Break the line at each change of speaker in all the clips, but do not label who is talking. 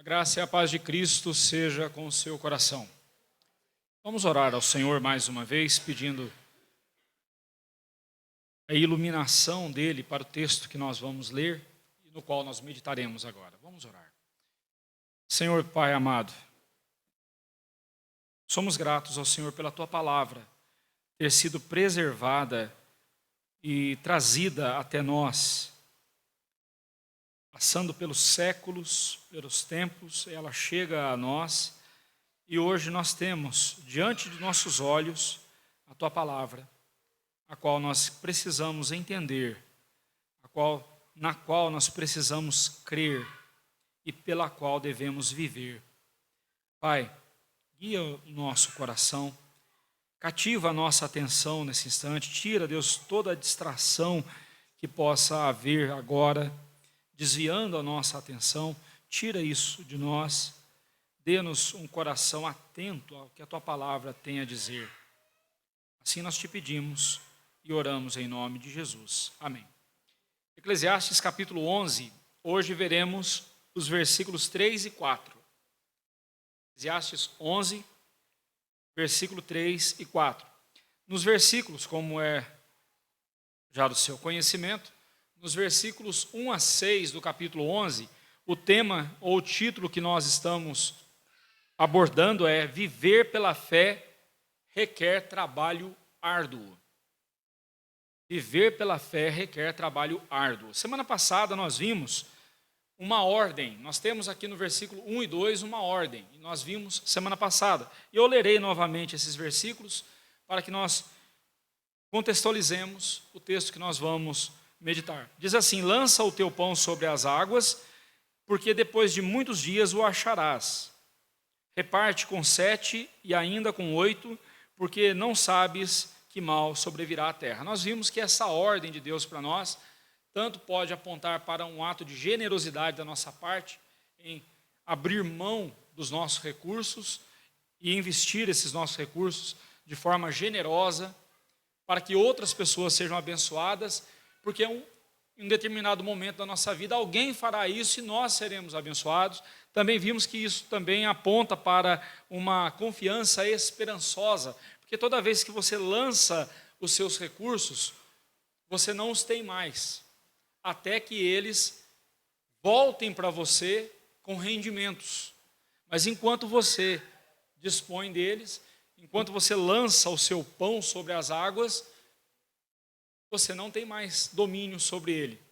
Graça e a paz de Cristo seja com o seu coração. Vamos orar ao Senhor mais uma vez, pedindo a iluminação dele para o texto que nós vamos ler e no qual nós meditaremos agora. Vamos orar. Senhor Pai amado, somos gratos ao Senhor pela tua palavra ter sido preservada e trazida até nós, passando pelos séculos, pelos tempos, ela chega a nós e hoje nós temos diante de nossos olhos a tua palavra, a qual nós precisamos entender, na qual nós precisamos crer e pela qual devemos viver. Pai, guia o nosso coração, cativa a nossa atenção nesse instante, tira, Deus, toda a distração que possa haver agora, desviando a nossa atenção, tira isso de nós, dê-nos um coração atento ao que a tua palavra tem a dizer. Assim nós te pedimos e oramos em nome de Jesus. Amém. Eclesiastes capítulo 11, hoje veremos os versículos 3 e 4. Eclesiastes 11, versículo 3 e 4. Nos versículos, como é já do seu conhecimento, nos versículos 1 a 6 do capítulo 11, o tema ou o título que nós estamos abordando é Viver pela fé requer trabalho árduo. Viver pela fé requer trabalho árduo. Semana passada nós vimos uma ordem. Nós temos aqui no versículo 1 e 2 uma ordem. E nós vimos semana passada. E eu lerei novamente esses versículos para que nós contextualizemos o texto que nós vamos meditar. Diz assim: lança o teu pão sobre as águas, porque depois de muitos dias o acharás. Reparte com 7 e ainda com 8, porque não sabes que mal sobrevirá à terra. Nós vimos que essa ordem de Deus para nós, tanto pode apontar para um ato de generosidade da nossa parte, em abrir mão dos nossos recursos e investir esses nossos recursos de forma generosa, para que outras pessoas sejam abençoadas, porque em um determinado momento da nossa vida alguém fará isso e nós seremos abençoados. Também vimos que isso também aponta para uma confiança esperançosa, porque toda vez que você lança os seus recursos, você não os tem mais, até que eles voltem para você com rendimentos. Mas enquanto você dispõe deles, enquanto você lança o seu pão sobre as águas, você não tem mais domínio sobre ele.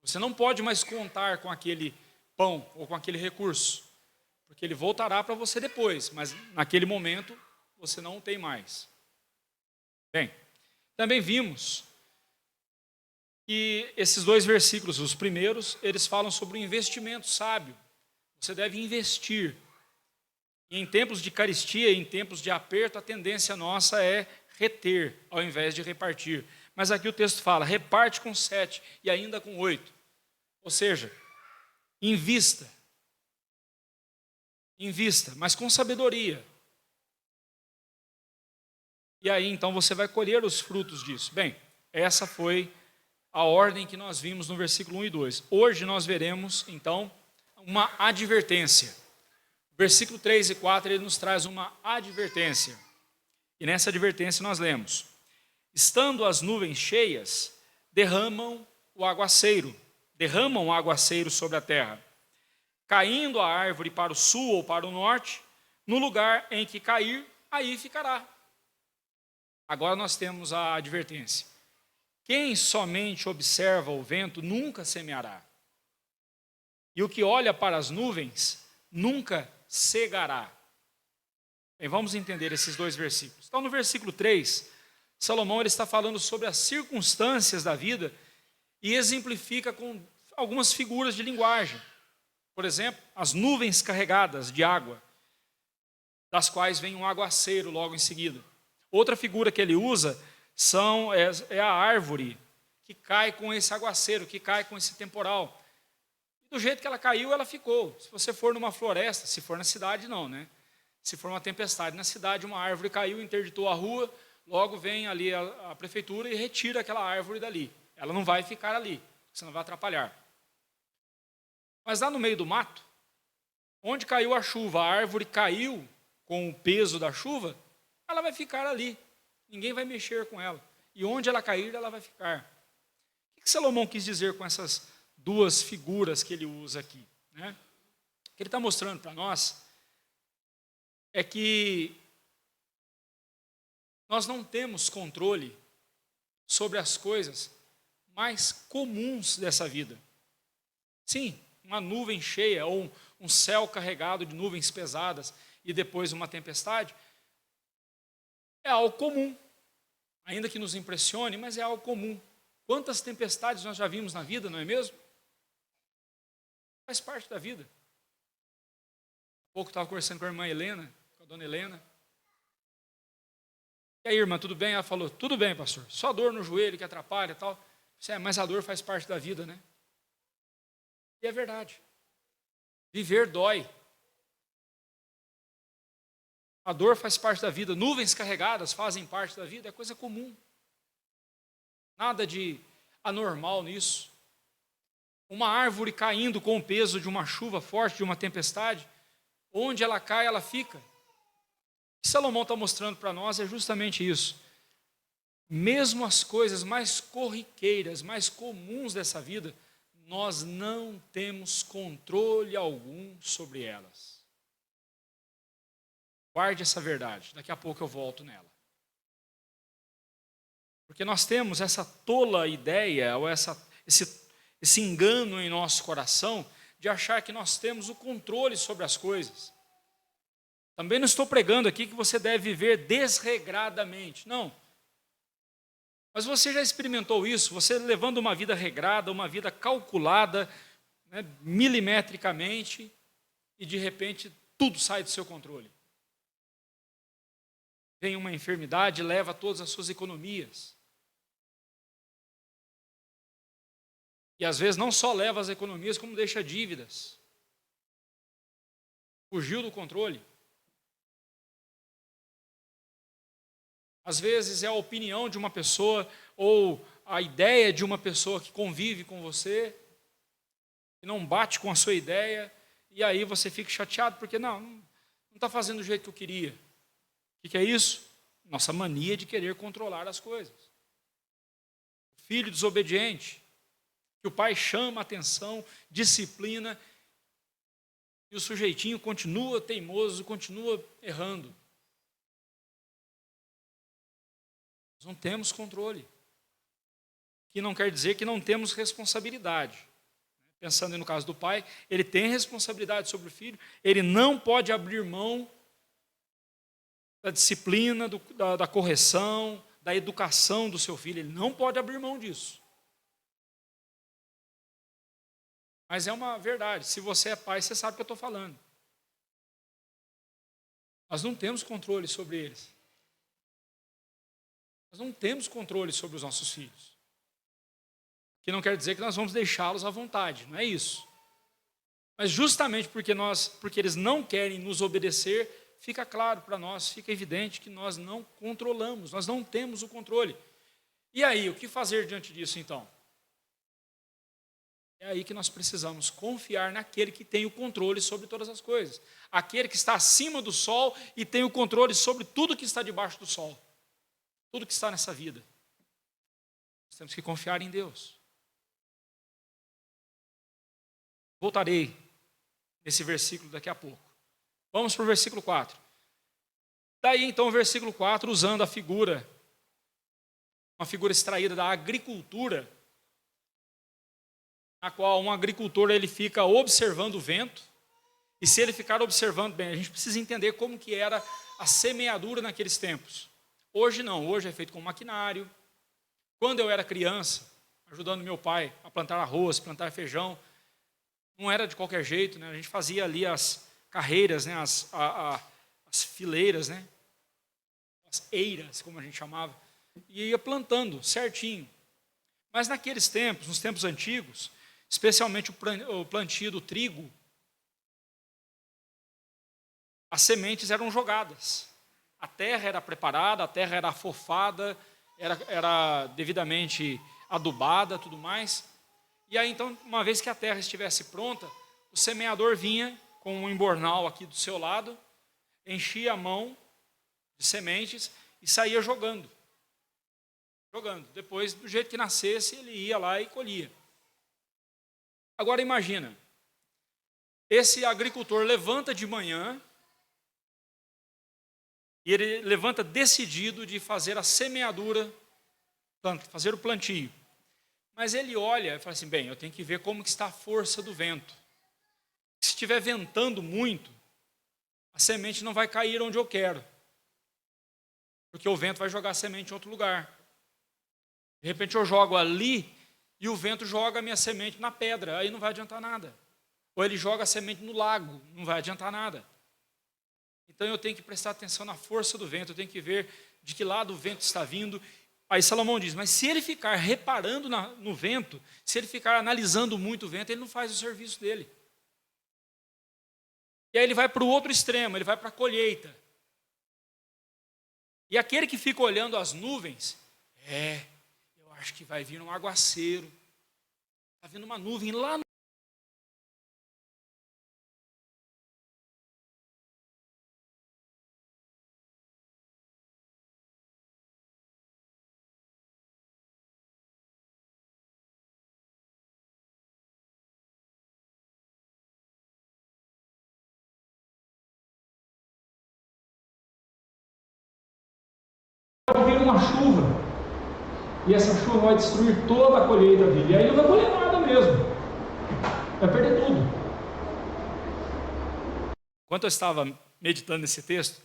Você não pode mais contar com aquele pão ou com aquele recurso, porque ele voltará para você depois, mas naquele momento você não tem mais. Bem, também vimos que esses dois versículos, os primeiros, eles falam sobre o investimento sábio. Você deve investir. E em tempos de carestia, em tempos de aperto, a tendência nossa é reter, ao invés de repartir. Mas aqui o texto fala, reparte com 7 e ainda com 8. Ou seja, invista, mas com sabedoria. E aí então você vai colher os frutos disso. Bem, essa foi a ordem que nós vimos no versículo 1 e 2. Hoje nós veremos então uma advertência. Versículo 3 e 4 ele nos traz uma advertência. E nessa advertência nós lemos: estando as nuvens cheias, derramam o aguaceiro sobre a terra. Caindo a árvore para o sul ou para o norte, no lugar em que cair, aí ficará. Agora nós temos a advertência. Quem somente observa o vento nunca semeará. E o que olha para as nuvens nunca cegará. Bem, vamos entender esses dois versículos. Então no versículo 3, Salomão ele está falando sobre as circunstâncias da vida e exemplifica com algumas figuras de linguagem. Por exemplo, as nuvens carregadas de água, das quais vem um aguaceiro logo em seguida. Outra figura que ele usa é a árvore que cai com esse aguaceiro, que cai com esse temporal. E do jeito que ela caiu, ela ficou. Se você for numa floresta, se for na cidade, não, né? Se for uma tempestade na cidade, uma árvore caiu, interditou a rua, logo vem ali a prefeitura e retira aquela árvore dali. Ela não vai ficar ali, senão vai atrapalhar. Mas lá no meio do mato, Onde caiu a chuva, a árvore caiu com o peso da chuva, ela vai ficar ali. Ninguém vai mexer com ela. E onde ela cair, ela vai ficar. O que Salomão quis dizer com essas duas figuras que ele usa aqui, né? O que ele está mostrando para nós é que nós não temos controle sobre as coisas mais comuns dessa vida. Sim, uma nuvem cheia ou um céu carregado de nuvens pesadas e depois uma tempestade é algo comum, ainda que nos impressione, mas é algo comum. Quantas tempestades nós já vimos na vida, não é mesmo? Faz parte da vida. Há pouco estava conversando com a irmã Helena, com a dona Helena. E aí, irmã, tudo bem? Ela falou, tudo bem, pastor, só dor no joelho que atrapalha e tal. Mas a dor faz parte da vida, né? E é verdade. Viver dói. A dor faz parte da vida. Nuvens carregadas fazem parte da vida. É coisa comum. Nada de anormal nisso. Uma árvore caindo com o peso de uma chuva forte, de uma tempestade, onde ela cai, ela fica. O que Salomão está mostrando para nós é justamente isso. Mesmo as coisas mais corriqueiras, mais comuns dessa vida, nós não temos controle algum sobre elas. Guarde essa verdade, daqui a pouco eu volto nela. Porque nós temos essa tola ideia, ou esse engano em nosso coração, de achar que nós temos o controle sobre as coisas. Também não estou pregando aqui que você deve viver desregradamente, não. Mas você já experimentou isso? Você levando uma vida regrada, uma vida calculada, né, milimetricamente, e de repente tudo sai do seu controle. Vem uma enfermidade e leva todas as suas economias. E às vezes não só leva as economias, como deixa dívidas. Fugiu do controle. Às vezes é a opinião de uma pessoa ou a ideia de uma pessoa que convive com você e não bate com a sua ideia e aí você fica chateado porque não está fazendo do jeito que eu queria. O que é isso? Nossa mania de querer controlar as coisas. O filho desobediente, que o pai chama a atenção, disciplina e o sujeitinho continua teimoso, continua errando. Nós não temos controle. Que não quer dizer que não temos responsabilidade. Pensando no caso do pai, ele tem responsabilidade sobre o filho, ele não pode abrir mão da disciplina, da correção, da educação do seu filho, ele não pode abrir mão disso. Mas é uma verdade, se você é pai, você sabe o que eu estou falando. Nós não temos controle sobre eles. Nós não temos controle sobre os nossos filhos. Que não quer dizer que nós vamos deixá-los à vontade, não é isso. Mas justamente porque eles não querem nos obedecer, fica claro para nós, fica evidente que nós não controlamos, nós não temos o controle. E aí, o que fazer diante disso então? É aí que nós precisamos confiar naquele que tem o controle sobre todas as coisas. Aquele que está acima do sol e tem o controle sobre tudo que está debaixo do sol. Tudo que está nessa vida. Nós temos que confiar em Deus. Voltarei nesse versículo daqui a pouco. Vamos para o versículo 4. Daí então o versículo 4, usando a figura, uma figura extraída da agricultura, na qual um agricultor ele fica observando o vento, e se ele ficar observando bem, a gente precisa entender como que era a semeadura naqueles tempos. Hoje não, hoje é feito com maquinário. Quando eu era criança, ajudando meu pai a plantar arroz, plantar feijão, não era de qualquer jeito, né? A gente fazia ali as carreiras, né? As fileiras, né? As eiras, como a gente chamava, e ia plantando certinho. Mas naqueles tempos, nos tempos antigos, especialmente o plantio do trigo, as sementes eram jogadas. A terra era preparada, a terra era afofada, era devidamente adubada, tudo mais. E aí, então, uma vez que a terra estivesse pronta, o semeador vinha com um embornal aqui do seu lado, enchia a mão de sementes e saía jogando. Depois, do jeito que nascesse, ele ia lá e colhia. Agora imagina, esse agricultor levanta de manhã e ele levanta decidido de fazer a semeadura, fazer o plantio. Mas ele olha e fala assim, bem, eu tenho que ver como que está a força do vento. Se estiver ventando muito, a semente não vai cair onde eu quero, porque o vento vai jogar a semente em outro lugar. De repente eu jogo ali e o vento joga a minha semente na pedra, aí não vai adiantar nada. Ou ele joga a semente no lago, não vai adiantar nada. Então eu tenho que prestar atenção na força do vento, eu tenho que ver de que lado o vento está vindo. Aí Salomão diz, mas se ele ficar reparando no vento, se ele ficar analisando muito o vento, ele não faz o serviço dele. E aí ele vai para o outro extremo, ele vai para a colheita. E aquele que fica olhando as nuvens, eu acho que vai vir um aguaceiro. Está vindo uma nuvem lá no... Vai vir uma chuva. E essa chuva vai destruir toda a colheita dele. E aí não vai colher nada mesmo. Vai perder tudo. Enquanto eu estava meditando nesse texto,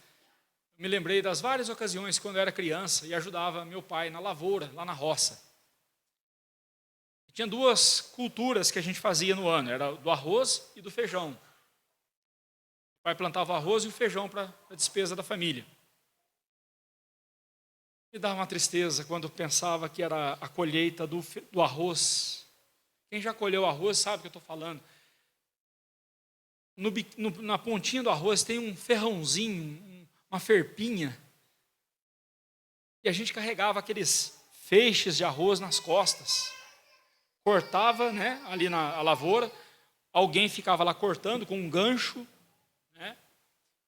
eu me lembrei das várias ocasiões quando eu era criança e ajudava meu pai na lavoura, lá na roça. Tinha duas culturas que a gente fazia no ano, era do arroz e do feijão. O pai plantava o arroz e o feijão para a despesa da família. Me dava uma tristeza quando pensava que era a colheita do arroz. Quem já colheu arroz sabe o que eu estou falando. Na pontinha do arroz tem um ferrãozinho, uma ferpinha. E a gente carregava aqueles feixes de arroz nas costas. Cortava, né, ali na lavoura. Alguém ficava lá cortando com um gancho. Né,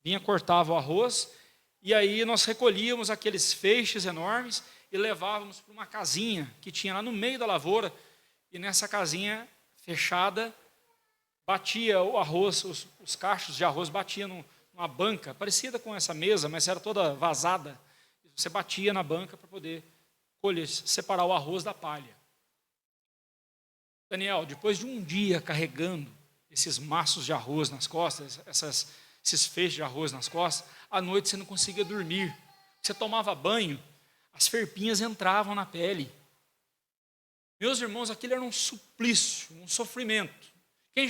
vinha, cortava o arroz. E aí nós recolhíamos aqueles feixes enormes e levávamos para uma casinha que tinha lá no meio da lavoura. E nessa casinha fechada, batia o arroz, os cachos de arroz batiam numa banca, parecida com essa mesa, mas era toda vazada. Você batia na banca para poder colher, separar o arroz da palha. Daniel, depois de um dia carregando esses maços de arroz nas costas, esses feixes de arroz nas costas, à noite você não conseguia dormir. Você tomava banho, as ferpinhas entravam na pele. Meus irmãos, aquilo era um suplício, um sofrimento. Quem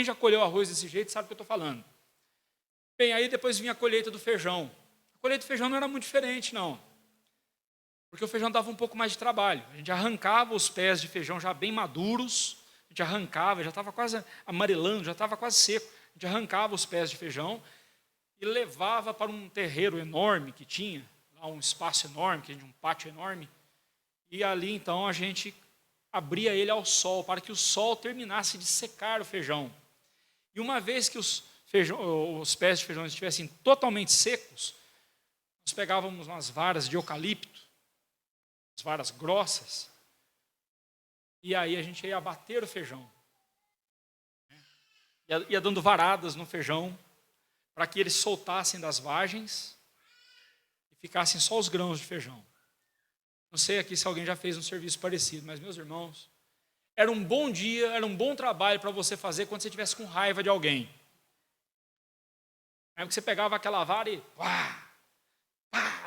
já colheu arroz desse jeito sabe o que eu estou falando. Bem, aí depois vinha a colheita do feijão. A colheita do feijão não era muito diferente, não. Porque o feijão dava um pouco mais de trabalho. A gente arrancava os pés de feijão já bem maduros, a gente arrancava, já estava quase amarelando, já estava quase seco. A gente arrancava os pés de feijão e levava para um terreiro enorme que tinha, lá um espaço enorme, que tinha um pátio enorme. E ali, então, a gente abria ele ao sol, para que o sol terminasse de secar o feijão. E uma vez que os pés de feijão estivessem totalmente secos, nós pegávamos umas varas de eucalipto, as varas grossas, e aí a gente ia abater o feijão. Ia dando varadas no feijão, para que eles soltassem das vagens e ficassem só os grãos de feijão. Não sei aqui se alguém já fez um serviço parecido, mas, meus irmãos, era um bom dia, era um bom trabalho para você fazer quando você estivesse com raiva de alguém. Aí você pegava aquela vara e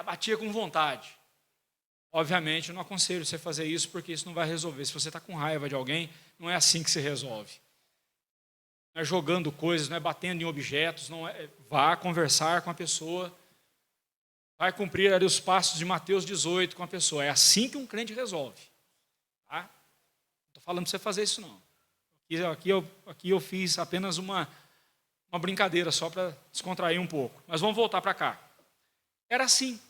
batia com vontade. Obviamente, eu não aconselho você fazer isso, porque isso não vai resolver. Se você está com raiva de alguém, não é assim que se resolve. Não é jogando coisas, não é batendo em objetos, vá conversar com a pessoa, vai cumprir ali os passos de Mateus 18 com a pessoa. É assim que um crente resolve. Tá? Não estou falando para você fazer isso, não. Aqui eu fiz apenas uma brincadeira só para descontrair um pouco. Mas vamos voltar para cá. Era assim.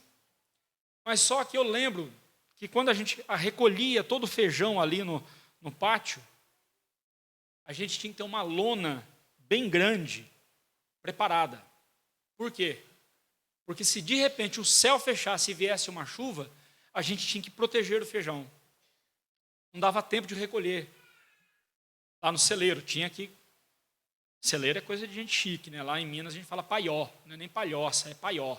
Mas só que eu lembro que quando a gente recolhia todo o feijão ali no pátio, a gente tinha que ter uma lona bem grande preparada. Por quê? Porque se de repente o céu fechasse e viesse uma chuva, a gente tinha que proteger o feijão. Não dava tempo de recolher. Lá no celeiro, tinha que... Celeiro é coisa de gente chique, né? Lá em Minas a gente fala paió, não é nem palhoça, é paió.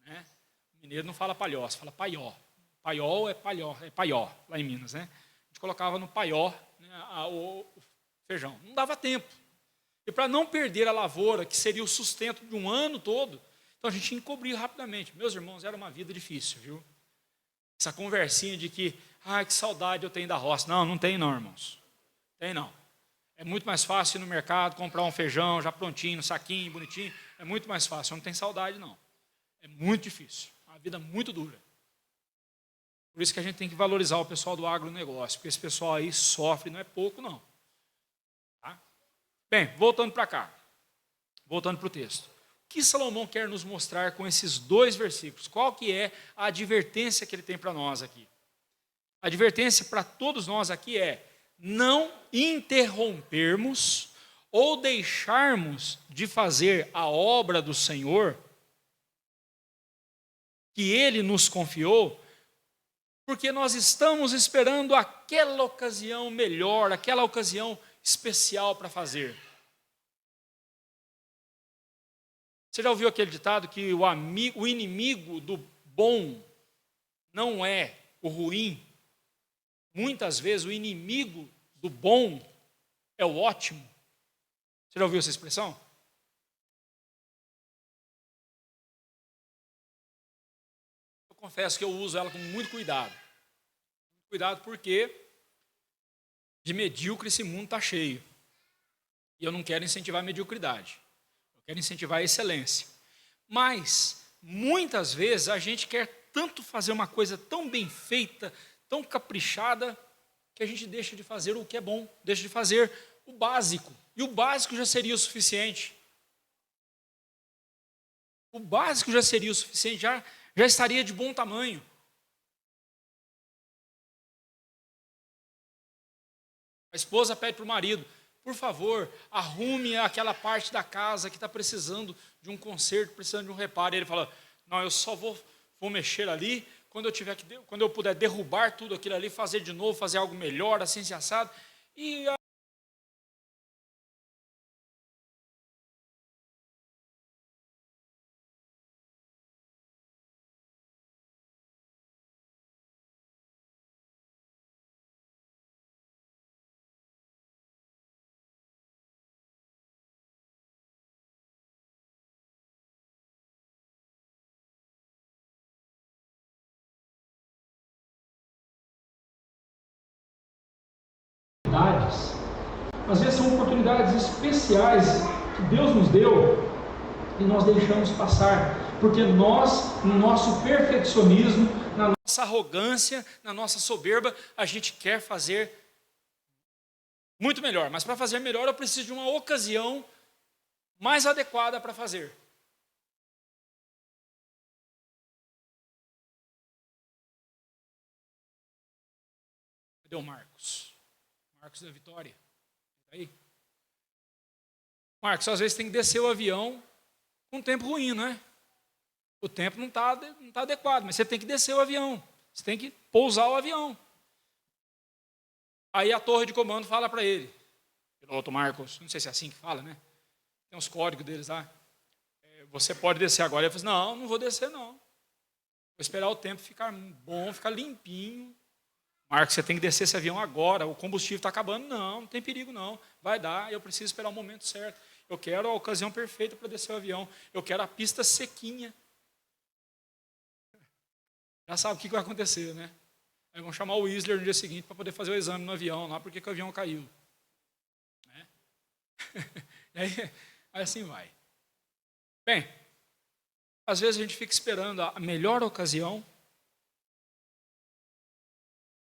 Né? O mineiro não fala palhoça, fala paió. Paiol é paió, lá em Minas, né? A gente colocava no paió, né, o feijão. Não dava tempo. E para não perder a lavoura, que seria o sustento de um ano todo, então a gente tinha que cobrir rapidamente. Meus irmãos, era uma vida difícil, viu? Essa conversinha de que, que saudade eu tenho da roça. Não, não tem não, irmãos. Tem não. É muito mais fácil ir no mercado, comprar um feijão já prontinho, no saquinho, bonitinho. É muito mais fácil, eu não tenho saudade não. É muito difícil, uma vida muito dura. Por isso que a gente tem que valorizar o pessoal do agronegócio, porque esse pessoal aí sofre, não é pouco não. Tá? Bem, voltando para cá, voltando para o texto. O que Salomão quer nos mostrar com esses 2 versículos? Qual que é a advertência que ele tem para nós aqui? A advertência para todos nós aqui é não interrompermos ou deixarmos de fazer a obra do Senhor que Ele nos confiou, porque nós estamos esperando aquela ocasião melhor, aquela ocasião especial para fazer. Você já ouviu aquele ditado que o inimigo do bom não é o ruim? Muitas vezes o inimigo do bom é o ótimo. Você já ouviu essa expressão? Eu confesso que eu uso ela com muito cuidado. Cuidado porque de medíocre esse mundo está cheio. E eu não quero incentivar a mediocridade. Eu quero incentivar a excelência. Mas, muitas vezes, a gente quer tanto fazer uma coisa tão bem feita, tão caprichada, que a gente deixa de fazer o que é bom, deixa de fazer o básico. E o básico já seria o suficiente. O básico já seria o suficiente, já estaria de bom tamanho. A esposa pede para o marido, por favor, arrume aquela parte da casa que está precisando de um conserto, precisando de um reparo. E ele fala, não, eu só vou mexer ali quando eu puder derrubar tudo aquilo ali, fazer de novo, fazer algo melhor, assim, assim, assado. E às vezes são oportunidades especiais que Deus nos deu e nós deixamos passar, porque nós, no nosso perfeccionismo, na nossa arrogância, na nossa soberba, a gente quer fazer muito melhor, mas para fazer melhor eu preciso de uma ocasião mais adequada para fazer. Cadê o Marcos? Marcos da Vitória. Aí. Marcos, às vezes tem que descer o avião com um tempo ruim, não é? O tempo não está adequado, mas você tem que descer o avião. Você tem que pousar o avião. Aí a torre de comando fala para ele, piloto Marcos, não sei se é assim que fala, né? Tem uns códigos deles lá. Você pode descer agora. Ele falou assim, não vou descer não. Vou esperar o tempo ficar bom, ficar limpinho. Marcos, você tem que descer esse avião agora, o combustível está acabando. Não tem perigo não, vai dar, eu preciso esperar o momento certo. Eu quero a ocasião perfeita para descer o avião. Eu quero a pista sequinha. Já sabe o que vai acontecer, né? Aí vão chamar o Whistler no dia seguinte para poder fazer o exame no avião, lá porque o avião caiu. Né? aí assim vai. Bem, às vezes a gente fica esperando a melhor ocasião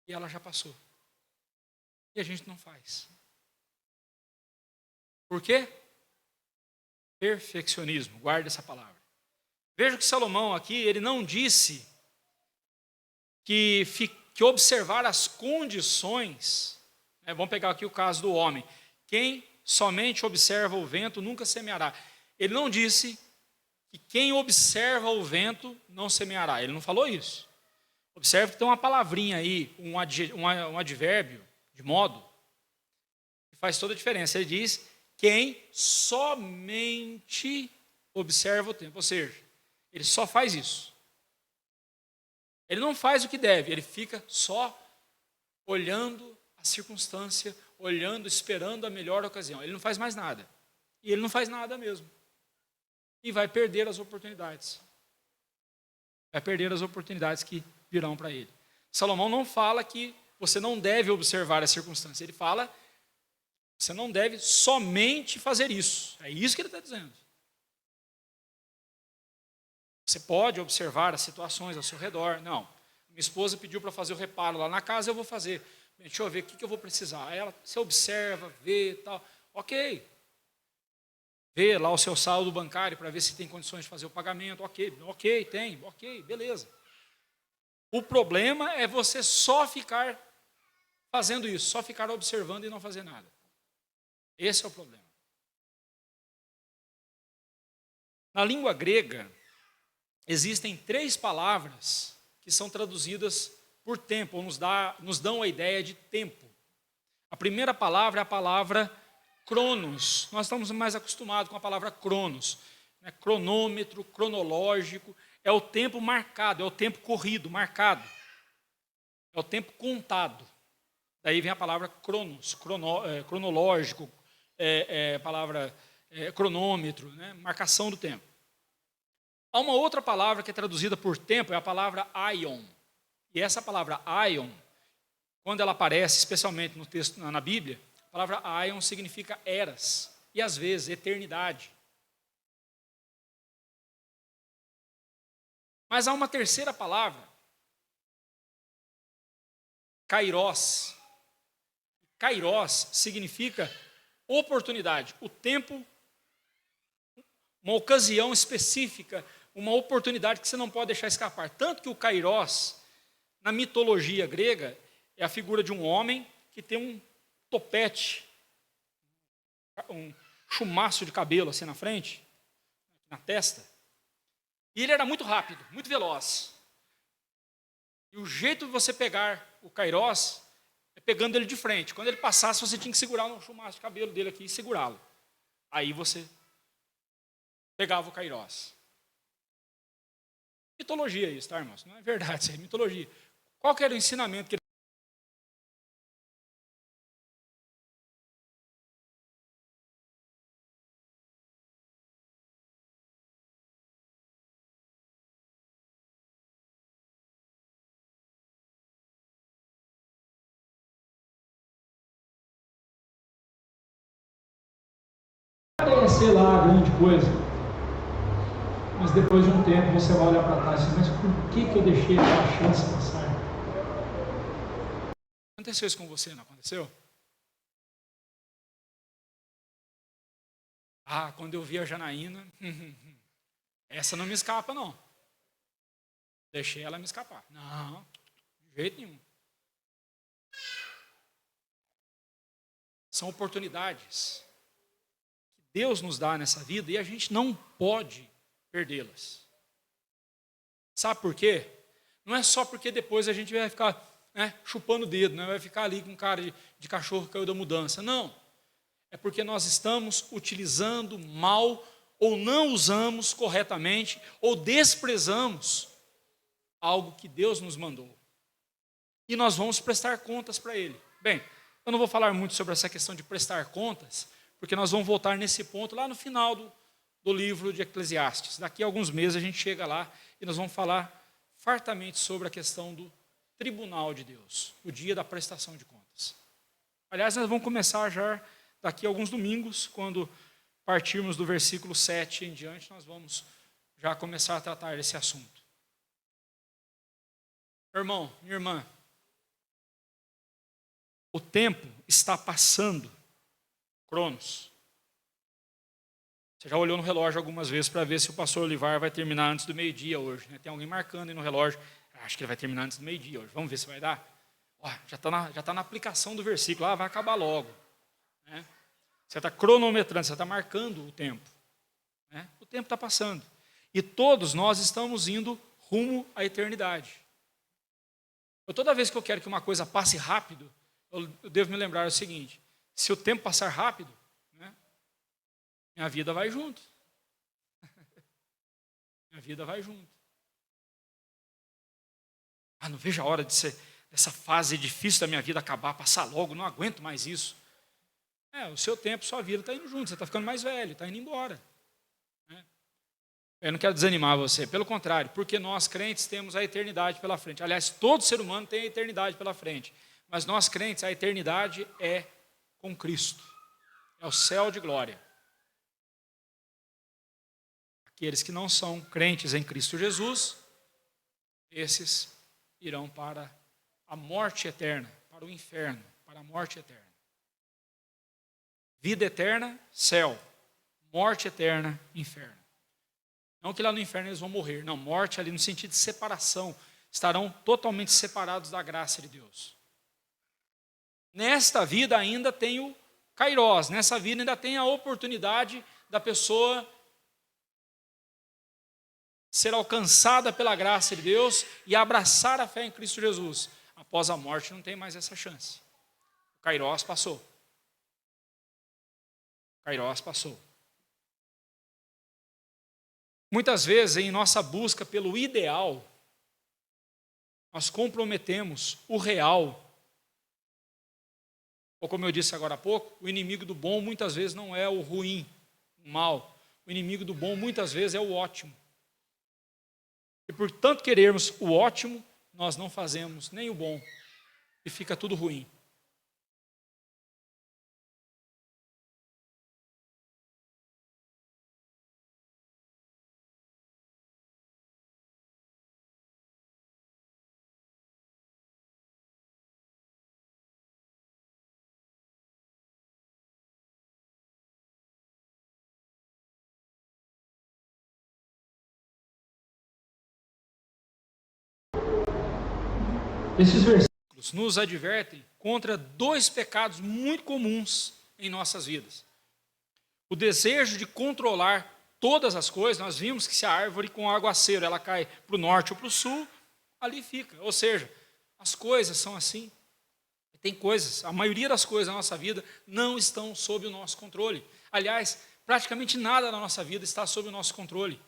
e ela já passou. E a gente não faz. Por quê? Perfeccionismo, guarde essa palavra. Veja que Salomão aqui, ele não disse que observar as condições, né, vamos pegar aqui o caso do homem, quem somente observa o vento nunca semeará. Ele não disse que quem observa o vento não semeará. Ele não falou isso. Observe que tem uma palavrinha aí, um advérbio de modo, que faz toda a diferença. Ele diz quem somente observa o tempo. Ou seja, ele só faz isso. Ele não faz o que deve, ele fica só olhando a circunstância, olhando, esperando a melhor ocasião. Ele não faz mais nada. E ele não faz nada mesmo. E vai perder as oportunidades. Vai perder as oportunidades que virão para ele. Salomão não fala que você não deve observar a circunstância. Ele fala que você não deve somente fazer isso. É isso que ele está dizendo. Você pode observar as situações ao seu redor. Não. Minha esposa pediu para fazer o reparo lá na casa, eu vou fazer. Deixa eu ver o que eu vou precisar. Aí ela, você observa, vê e tal. Ok. Vê lá o seu saldo bancário para ver se tem condições de fazer o pagamento. Ok, tem. Ok, beleza. O problema é você só ficar fazendo isso, só ficar observando e não fazer nada. Esse é o problema. Na língua grega, existem 3 palavras que são traduzidas por tempo, ou nos dão a ideia de tempo. A primeira palavra é a palavra cronos. Nós estamos mais acostumados com a palavra cronos. Né? Cronômetro, cronológico, é o tempo marcado, é o tempo corrido, marcado. É o tempo contado. Daí vem a palavra cronos, cronológico, a palavra cronômetro, né? Marcação do tempo. Há uma outra palavra que é traduzida por tempo, é a palavra aion. E essa palavra aion, quando ela aparece, especialmente no texto, na Bíblia, a palavra aion significa eras, e às vezes eternidade. Mas há uma terceira palavra, kairos. Kairos significa oportunidade, o tempo, uma ocasião específica, uma oportunidade que você não pode deixar escapar. Tanto que o kairos, na mitologia grega, é a figura de um homem que tem um topete, um chumaço de cabelo assim na frente, na testa. E ele era muito rápido, muito veloz. E o jeito de você pegar o kairos é pegando ele de frente. Quando ele passasse, você tinha que segurar no chumaço de cabelo dele aqui e segurá-lo. Aí você pegava o kairos. Mitologia isso, tá, irmãos? Não é verdade, isso é mitologia. Qual que era o ensinamento que ele... Parecer lá a grande coisa, mas depois de um tempo você vai olhar para trás e dizer, mas por que eu deixei aquela chance passar? Aconteceu isso com você, não aconteceu? Ah, quando eu vi a Janaína, essa não me escapa não. Deixei ela me escapar. Não, de jeito nenhum. São oportunidades que Deus nos dá nessa vida e a gente não pode perdê-las. Sabe por quê? Não é só porque depois a gente vai ficar chupando o dedo, vai ficar ali com cara de cachorro que caiu da mudança. Não. É porque nós estamos utilizando mal ou não usamos corretamente ou desprezamos algo que Deus nos mandou. E nós vamos prestar contas para Ele. Bem, eu não vou falar muito sobre essa questão de prestar contas, porque nós vamos voltar nesse ponto lá no final do livro de Eclesiastes. Daqui a alguns meses a gente chega lá e nós vamos falar fartamente sobre a questão do tribunal de Deus, o dia da prestação de contas. Aliás, nós vamos começar já daqui a alguns domingos, quando partirmos do versículo 7 em diante, nós vamos já começar a tratar desse assunto. Irmão, minha irmã, o tempo está passando, Cronos. Você já olhou no relógio algumas vezes para ver se o pastor Olivar vai terminar antes do meio-dia hoje. Né? Tem alguém marcando aí no relógio. Acho que ele vai terminar antes do meio-dia hoje. Vamos ver se vai dar. Já está na aplicação do versículo. Vai acabar logo. Né? Você está cronometrando, você está marcando o tempo. né? O tempo está passando. E todos nós estamos indo rumo à eternidade. Toda vez que eu quero que uma coisa passe rápido, eu devo me lembrar o seguinte: se o tempo passar rápido, né, minha vida vai junto. Minha vida vai junto. Não vejo a hora dessa fase difícil da minha vida acabar, passar logo, não aguento mais isso. O seu tempo, sua vida está indo junto, você está ficando mais velho, está indo embora. Né? Eu não quero desanimar você, pelo contrário, porque nós crentes temos a eternidade pela frente. Aliás, todo ser humano tem a eternidade pela frente, mas nós crentes, a eternidade é com Cristo, é o céu de glória. Aqueles que não são crentes em Cristo Jesus, esses irão para a morte eterna, para o inferno, para a morte eterna. Vida eterna, céu. Morte eterna, inferno. Não que lá no inferno eles vão morrer, não, morte ali no sentido de separação, estarão totalmente separados da graça de Deus. Nesta vida ainda tem o kairós, nessa vida ainda tem a oportunidade da pessoa ser alcançada pela graça de Deus e abraçar a fé em Cristo Jesus. Após a morte não tem mais essa chance. O kairós passou. O kairós passou. Muitas vezes, em nossa busca pelo ideal, nós comprometemos o real. Ou como eu disse agora há pouco, o inimigo do bom muitas vezes não é o ruim, o mal. O inimigo do bom muitas vezes é o ótimo. E por tanto querermos o ótimo, nós não fazemos nem o bom. E fica tudo ruim. Esses versículos nos advertem contra dois pecados muito comuns em nossas vidas. O desejo de controlar todas as coisas. Nós vimos que se a árvore com aguaceiro ela cai para o norte ou para o sul, ali fica. Ou seja, as coisas são assim. Tem coisas, a maioria das coisas da nossa vida não estão sob o nosso controle. Aliás, praticamente nada da nossa vida está sob o nosso controle.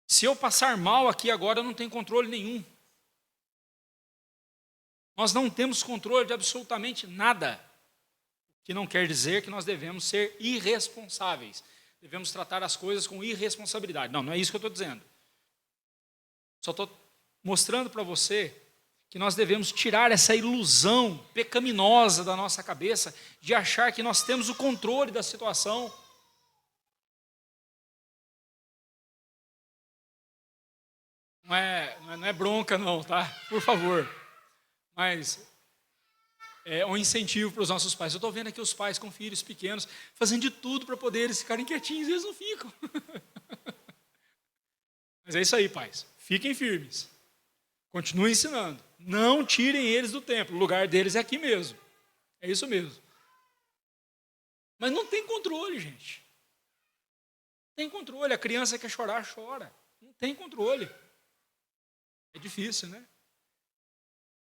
Se eu passar mal aqui agora, eu não tenho controle nenhum. Nós não temos controle de absolutamente nada. O que não quer dizer que nós devemos ser irresponsáveis. Devemos tratar as coisas com irresponsabilidade. Não, não é isso que eu estou dizendo. Só estou mostrando para você que nós devemos tirar essa ilusão pecaminosa da nossa cabeça de achar que nós temos o controle da situação. Não é bronca não, tá? Por favor. Mas é um incentivo para os nossos pais. Eu estou vendo aqui os pais com filhos pequenos fazendo de tudo para poder eles ficarem quietinhos e eles não ficam. Mas é isso aí, pais. Fiquem firmes. Continuem ensinando. Não tirem eles do templo. O lugar deles é aqui mesmo. É isso mesmo. Mas não tem controle, gente. Não tem controle. A criança quer chorar, chora. Não tem controle. É difícil, né?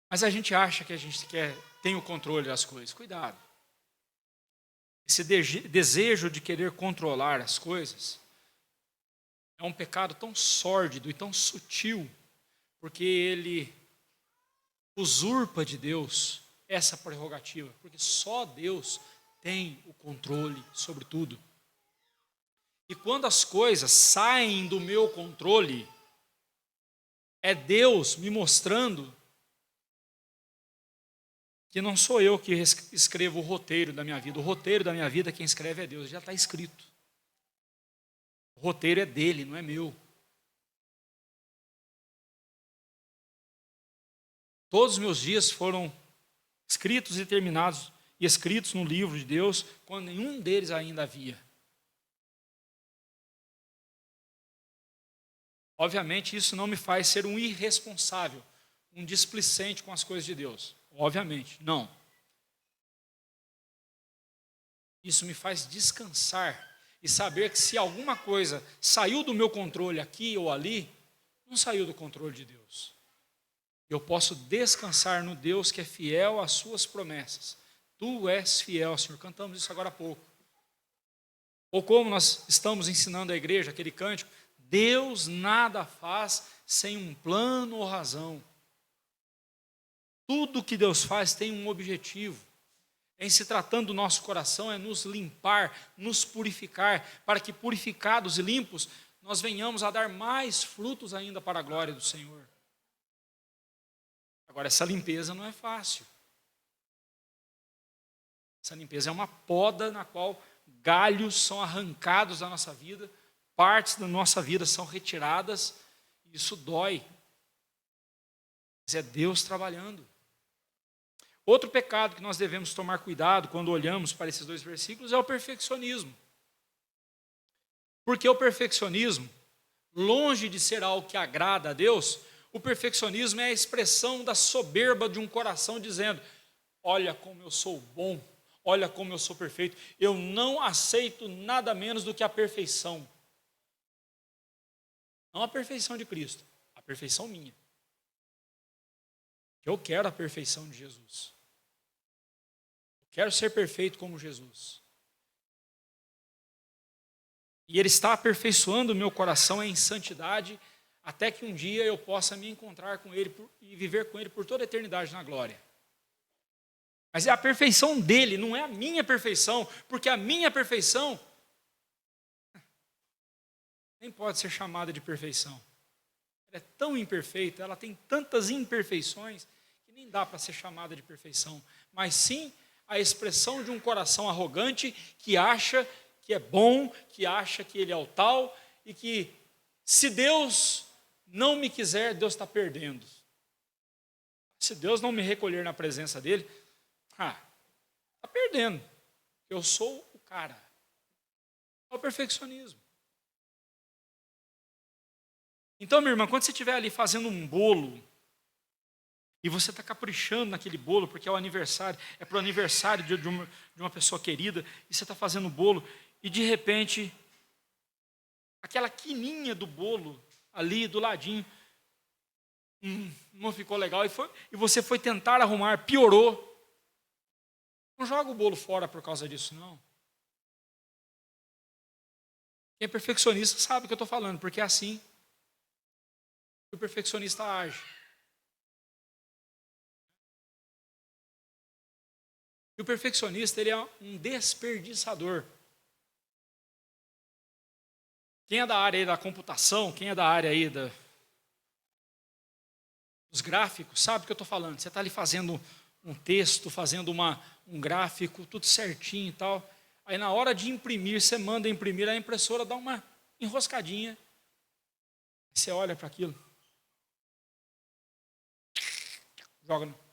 Mas a gente acha que a gente tem o controle das coisas. Cuidado. Esse desejo de querer controlar as coisas é um pecado tão sórdido e tão sutil, porque ele usurpa de Deus essa prerrogativa, porque só Deus tem o controle sobre tudo. E quando as coisas saem do meu controle, é Deus me mostrando que não sou eu que escrevo o roteiro da minha vida. O roteiro da minha vida, quem escreve é Deus, já está escrito. O roteiro é dele, não é meu. Todos os meus dias foram escritos e terminados, e escritos no livro de Deus, quando nenhum deles ainda havia. Obviamente, isso não me faz ser um irresponsável, um displicente com as coisas de Deus. Obviamente, não. Isso me faz descansar e saber que se alguma coisa saiu do meu controle aqui ou ali, não saiu do controle de Deus. Eu posso descansar no Deus que é fiel às suas promessas. Tu és fiel, Senhor. Cantamos isso agora há pouco. Ou como nós estamos ensinando a igreja, aquele cântico, Deus nada faz sem um plano ou razão. Tudo que Deus faz tem um objetivo. Em se tratando do nosso coração, é nos limpar, nos purificar, para que purificados e limpos, nós venhamos a dar mais frutos ainda para a glória do Senhor. Agora, essa limpeza não é fácil. Essa limpeza é uma poda na qual galhos são arrancados da nossa vida, partes da nossa vida são retiradas, e isso dói. Mas é Deus trabalhando. Outro pecado que nós devemos tomar cuidado quando olhamos para esses dois versículos é o perfeccionismo. Porque o perfeccionismo, longe de ser algo que agrada a Deus, o perfeccionismo é a expressão da soberba de um coração dizendo: olha como eu sou bom, olha como eu sou perfeito, eu não aceito nada menos do que a perfeição. Não a perfeição de Cristo, a perfeição minha. Eu quero a perfeição de Jesus. Eu quero ser perfeito como Jesus. E Ele está aperfeiçoando o meu coração em santidade, até que um dia eu possa me encontrar com Ele e viver com Ele por toda a eternidade na glória. Mas é a perfeição dele, não é a minha perfeição, porque a minha perfeição nem pode ser chamada de perfeição. Ela é tão imperfeita, ela tem tantas imperfeições, que nem dá para ser chamada de perfeição, mas sim a expressão de um coração arrogante que acha que é bom, que acha que ele é o tal, e que se Deus não me quiser, Deus está perdendo. Se Deus não me recolher na presença dele, está perdendo. Eu sou o cara. É o perfeccionismo. Então, minha irmã, quando você estiver ali fazendo um bolo, e você está caprichando naquele bolo, porque é o aniversário, é para o aniversário de uma pessoa querida, e você está fazendo o bolo, e de repente, aquela quininha do bolo, ali do ladinho, não ficou legal, e você foi tentar arrumar, piorou. Não joga o bolo fora por causa disso, não. Quem é perfeccionista sabe o que eu estou falando, porque é assim que o perfeccionista age. E o perfeccionista, ele é um desperdiçador. Quem é da área aí da computação, quem é da área aí dos gráficos, sabe o que eu estou falando. Você está ali fazendo um texto, fazendo um gráfico, tudo certinho e tal. Aí na hora de imprimir, você manda imprimir, a impressora dá uma enroscadinha. Você olha para aquilo. Joga.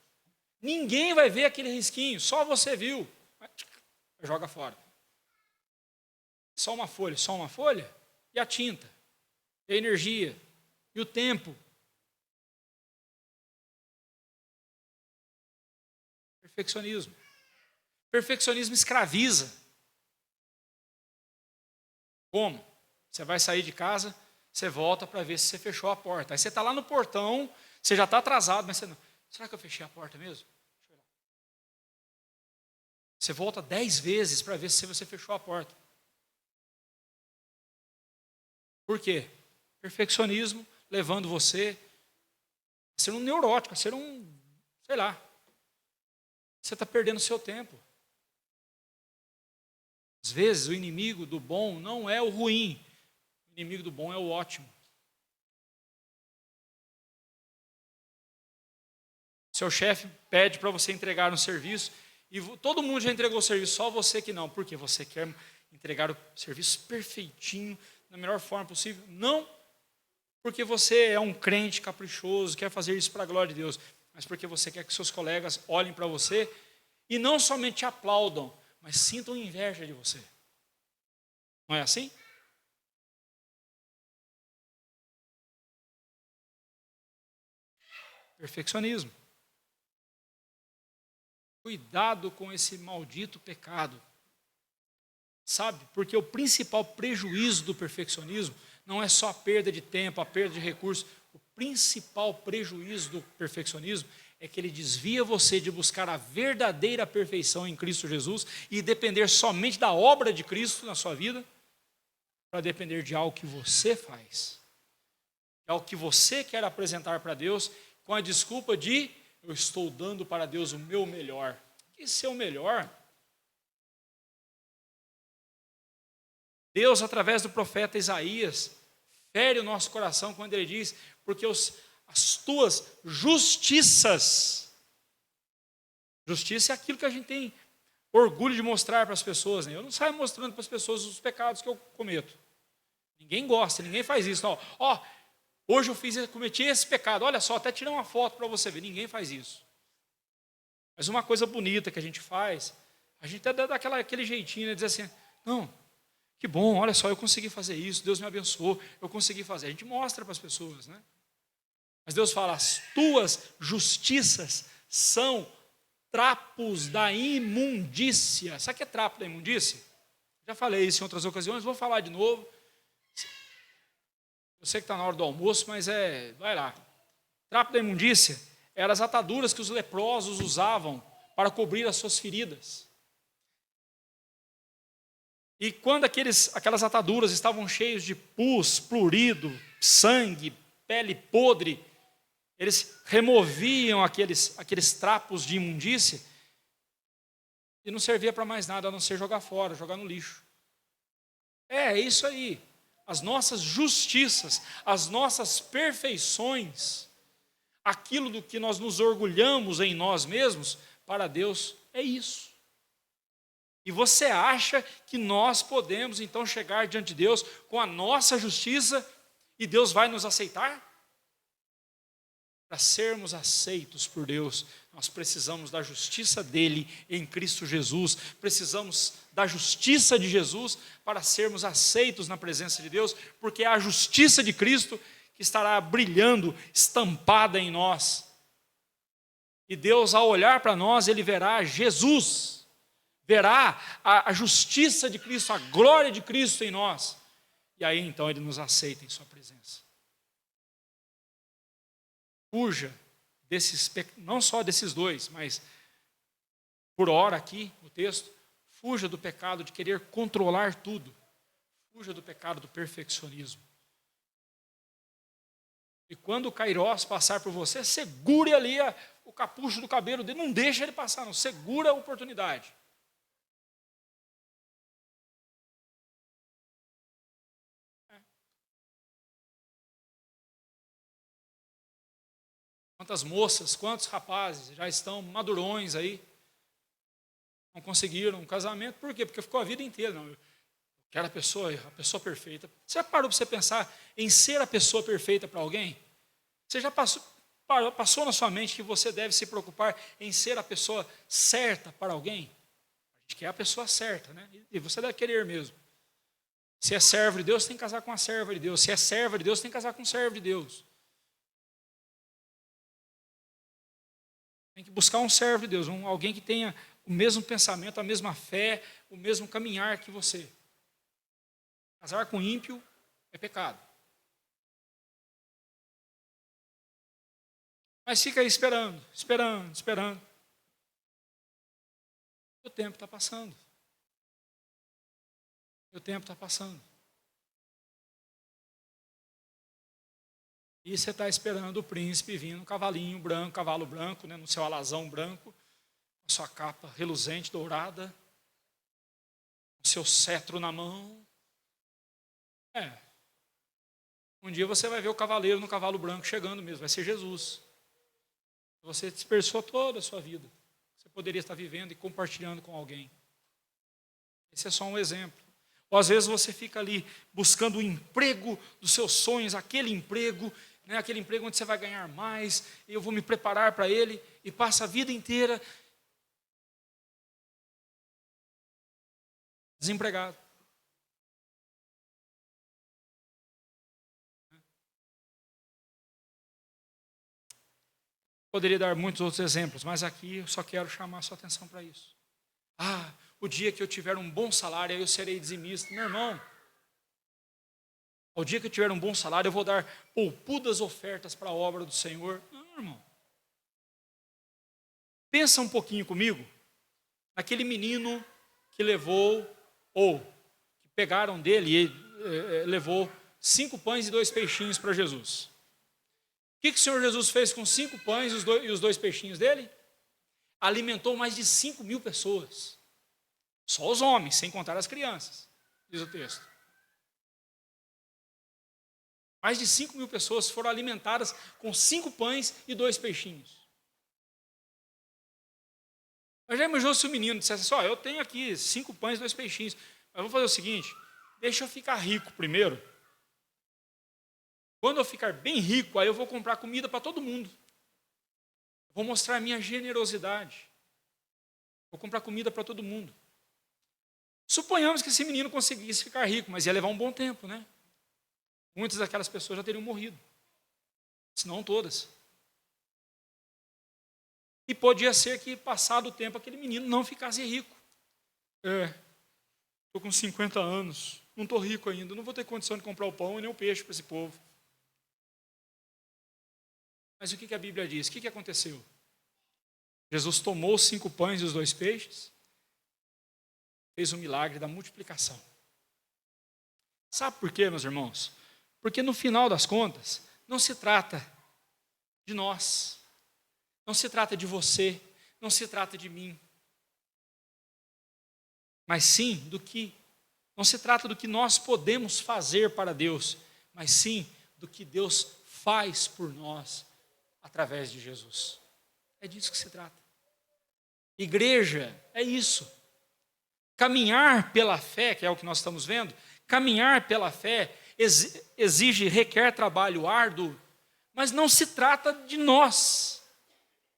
Ninguém vai ver aquele risquinho, só você viu. Joga fora. Só uma folha. E a tinta, e a energia, e o tempo. Perfeccionismo. Perfeccionismo escraviza. Como? Você vai sair de casa, você volta para ver se você fechou a porta. Aí você está lá no portão, você já está atrasado, mas você não. Será que eu fechei a porta mesmo? Deixa eu olhar. Você volta 10 vezes para ver se você fechou a porta. Por quê? Perfeccionismo levando você a ser um neurótico, a ser sei lá. Você está perdendo o seu tempo. Às vezes o inimigo do bom não é o ruim, o inimigo do bom é o ótimo. Seu chefe pede para você entregar um serviço e todo mundo já entregou o serviço, só você que não. Por quê? Você quer entregar o serviço perfeitinho, da melhor forma possível? Não porque você é um crente caprichoso, quer fazer isso para a glória de Deus, mas porque você quer que seus colegas olhem para você e não somente aplaudam, mas sintam inveja de você. Não é assim? Perfeccionismo. Cuidado com esse maldito pecado. Sabe? Porque o principal prejuízo do perfeccionismo não é só a perda de tempo, a perda de recursos. O principal prejuízo do perfeccionismo é que ele desvia você de buscar a verdadeira perfeição em Cristo Jesus e depender somente da obra de Cristo na sua vida, para depender de algo que você faz, de algo que você quer apresentar para Deus, com a desculpa de eu estou dando para Deus o meu melhor. Que seu melhor? Deus, através do profeta Isaías, fere o nosso coração quando ele diz, porque as tuas justiças, justiça é aquilo que a gente tem orgulho de mostrar para as pessoas, né? Eu não saio mostrando para as pessoas os pecados que eu cometo. Ninguém gosta, ninguém faz isso. Não. Ó, hoje cometi esse pecado, olha só, até tirei uma foto para você ver, ninguém faz isso. Mas uma coisa bonita que a gente faz, a gente até dá aquele jeitinho, né, dizer assim, não, que bom, olha só, eu consegui fazer isso, Deus me abençoou, eu consegui fazer. A gente mostra para as pessoas, né? Mas Deus fala, as tuas justiças são trapos da imundícia. Sabe o que é trapo da imundícia? Já falei isso em outras ocasiões, vou falar de novo. Eu sei que está na hora do almoço, mas vai lá. Trapo da imundícia eram as ataduras que os leprosos usavam para cobrir as suas feridas. E quando aquelas ataduras estavam cheias de pus, prurido, sangue, pele podre, eles removiam aqueles trapos de imundícia e não servia para mais nada, a não ser jogar fora, jogar no lixo. É isso aí. As nossas justiças, as nossas perfeições, aquilo do que nós nos orgulhamos em nós mesmos, para Deus é isso. E você acha que nós podemos então chegar diante de Deus com a nossa justiça e Deus vai nos aceitar? Para sermos aceitos por Deus, nós precisamos da justiça dele em Cristo Jesus, precisamos da justiça de Jesus para sermos aceitos na presença de Deus, porque é a justiça de Cristo que estará brilhando, estampada em nós. E Deus, ao olhar para nós, ele verá Jesus, verá a justiça de Cristo, a glória de Cristo em nós. E aí então ele nos aceita em sua presença. Fuja não só desses dois, mas por hora aqui, o texto, fuja do pecado de querer controlar tudo. Fuja do pecado do perfeccionismo. E quando o Kairós passar por você, segure ali o capucho do cabelo dele, não deixa ele passar, não, segura a oportunidade. Quantas moças, quantos rapazes já estão madurões aí, não conseguiram um casamento, por quê? Porque ficou a vida inteira, não, eu quero a pessoa perfeita. Você já parou para você pensar em ser a pessoa perfeita para alguém? Você já passou na sua mente que você deve se preocupar em ser a pessoa certa para alguém? A gente quer a pessoa certa, né? E você deve querer mesmo. Se é servo de Deus, tem que casar com a serva de Deus. Se é serva de Deus, tem que casar com o servo de Deus. Tem que buscar um servo de Deus, alguém que tenha o mesmo pensamento, a mesma fé, o mesmo caminhar que você. Casar com ímpio é pecado. Mas fica aí esperando. O tempo está passando. E você está esperando o príncipe vir no cavalinho branco, cavalo branco, né, no seu alazão branco, com sua capa reluzente, dourada, com seu cetro na mão. Um dia você vai ver o cavaleiro no cavalo branco chegando mesmo, vai ser Jesus. Você dispersou toda a sua vida. Você poderia estar vivendo e compartilhando com alguém. Esse é só um exemplo. Ou às vezes você fica ali buscando o emprego dos seus sonhos, aquele emprego onde você vai ganhar mais, e eu vou me preparar para ele, e passa a vida inteira desempregado. Poderia dar muitos outros exemplos, mas aqui eu só quero chamar a sua atenção para isso. o dia que eu tiver um bom salário, aí eu serei dizimista. Meu irmão, ao dia que eu tiver um bom salário, eu vou dar poupudas ofertas para a obra do Senhor. Não, irmão. Pensa um pouquinho comigo, naquele menino que levou, ou que pegaram dele e levou 5 pães e 2 peixinhos para Jesus. O que o Senhor Jesus fez com 5 pães e os 2 peixinhos dele? Alimentou mais de 5.000 pessoas. Só os homens, sem contar as crianças, diz o texto. Mais de 5.000 pessoas foram alimentadas com 5 pães e 2 peixinhos. Mas já imaginou se o menino dissesse assim, eu tenho aqui 5 pães e 2 peixinhos, mas eu vou fazer o seguinte, deixa eu ficar rico primeiro. Quando eu ficar bem rico, aí eu vou comprar comida para todo mundo. Vou mostrar a minha generosidade. Vou comprar comida para todo mundo. Suponhamos que esse menino conseguisse ficar rico, mas ia levar um bom tempo, né? Muitas daquelas pessoas já teriam morrido. Se não todas. E podia ser que, passado o tempo, aquele menino não ficasse rico. Estou com 50 anos, não estou rico ainda, não vou ter condição de comprar o pão e nem o peixe para esse povo. Mas o que a Bíblia diz? O que aconteceu? Jesus tomou os 5 pães e os 2 peixes, fez o milagre da multiplicação. Sabe por quê, meus irmãos? Porque no final das contas, não se trata de nós, não se trata de você, não se trata de mim, mas sim não se trata do que nós podemos fazer para Deus, mas sim do que Deus faz por nós através de Jesus. É disso que se trata. Igreja é isso. Caminhar pela fé, que é o que nós estamos vendo, caminhar pela fé requer trabalho árduo, mas não se trata de nós.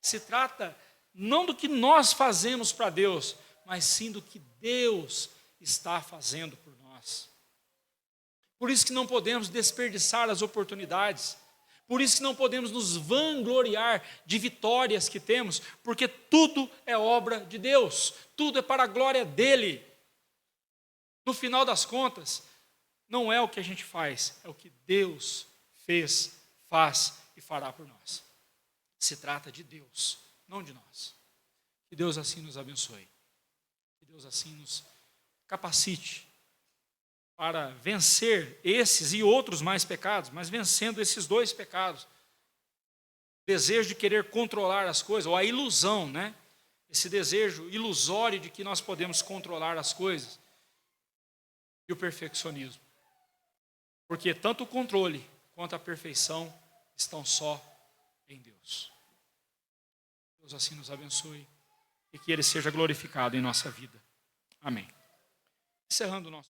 Se trata não do que nós fazemos para Deus, mas sim do que Deus está fazendo por nós. Por isso que não podemos desperdiçar as oportunidades. Por isso que não podemos nos vangloriar de vitórias que temos, porque tudo é obra de Deus, tudo é para a glória dEle. No final das contas, não é o que a gente faz, é o que Deus fez, faz e fará por nós. Se trata de Deus, não de nós. Que Deus assim nos abençoe. Que Deus assim nos capacite para vencer esses e outros mais pecados, mas vencendo esses 2 pecados. O desejo de querer controlar as coisas, ou a ilusão, né? Esse desejo ilusório de que nós podemos controlar as coisas. E o perfeccionismo. Porque tanto o controle quanto a perfeição estão só em Deus. Deus assim nos abençoe e que Ele seja glorificado em nossa vida. Amém. Encerrando o nosso